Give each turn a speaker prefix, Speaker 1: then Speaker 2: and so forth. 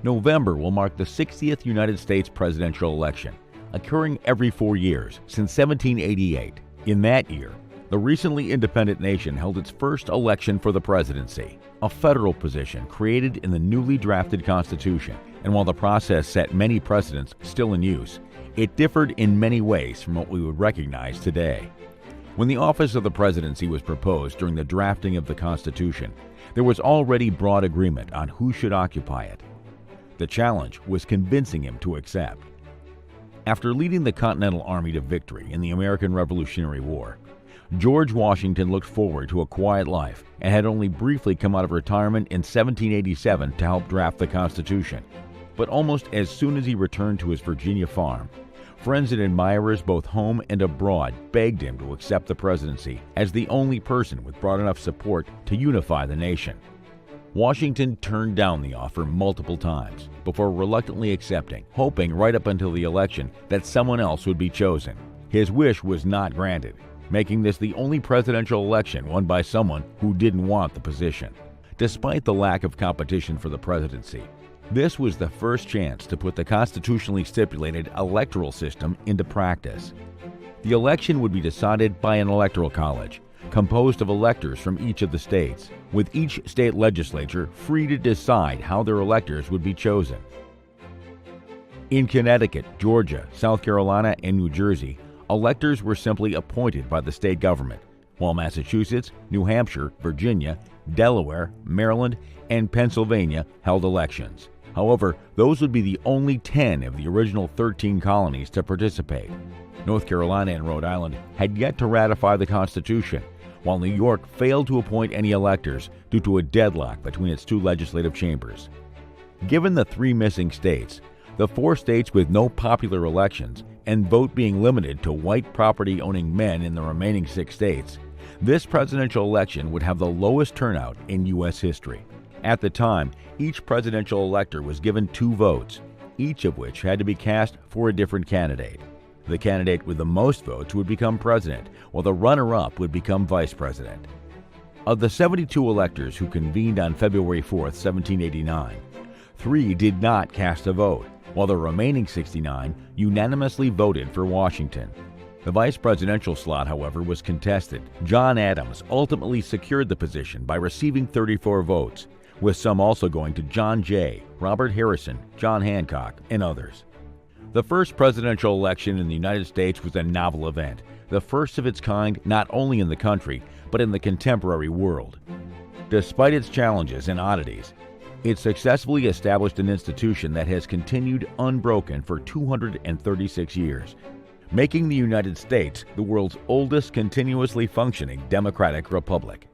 Speaker 1: November will mark the 60th United States presidential election, occurring every 4 years since 1788. In that year, the recently independent nation held its first election for the presidency, a federal position created in the newly drafted Constitution. And while the process set many precedents still in use, it differed in many ways from what we would recognize today. When the office of the presidency was proposed during the drafting of the Constitution, there was already broad agreement on who should occupy it. The challenge was convincing him to accept. After leading the Continental Army to victory in the American Revolutionary War, George Washington looked forward to a quiet life and had only briefly come out of retirement in 1787 to help draft the Constitution. But almost as soon as he returned to his Virginia farm, friends and admirers both home and abroad begged him to accept the presidency as the only person with broad enough support to unify the nation. Washington turned down the offer multiple times before reluctantly accepting, hoping right up until the election that someone else would be chosen. His wish was not granted, making this the only presidential election won by someone who didn't want the position. Despite the lack of competition for the presidency, this was the first chance to put the constitutionally stipulated electoral system into practice. The election would be decided by an electoral college, composed of electors from each of the states, with each state legislature free to decide how their electors would be chosen. In Connecticut, Georgia, South Carolina, and New Jersey, electors were simply appointed by the state government, while Massachusetts, New Hampshire, Virginia, Delaware, Maryland, and Pennsylvania held elections. However, those would be the only 10 of the original 13 colonies to participate. North Carolina and Rhode Island had yet to ratify the Constitution, while New York failed to appoint any electors due to a deadlock between its two legislative chambers. Given the 3 missing states, the 4 states with no popular elections, and vote being limited to white property-owning men in the remaining 6 states, this presidential election would have the lowest turnout in U.S. history. At the time, each presidential elector was given 2 votes, each of which had to be cast for a different candidate. The candidate with the most votes would become president, while the runner-up would become vice president. Of the 72 electors who convened on February 4, 1789, 3 did not cast a vote, while the remaining 69 unanimously voted for Washington. The vice presidential slot, however, was contested. John Adams ultimately secured the position by receiving 34 votes, with some also going to John Jay, Robert Harrison, John Hancock, and others. The first presidential election in the United States was a novel event, the first of its kind not only in the country, but in the contemporary world. Despite its challenges and oddities, it successfully established an institution that has continued unbroken for 236 years, making the United States the world's oldest continuously functioning democratic republic.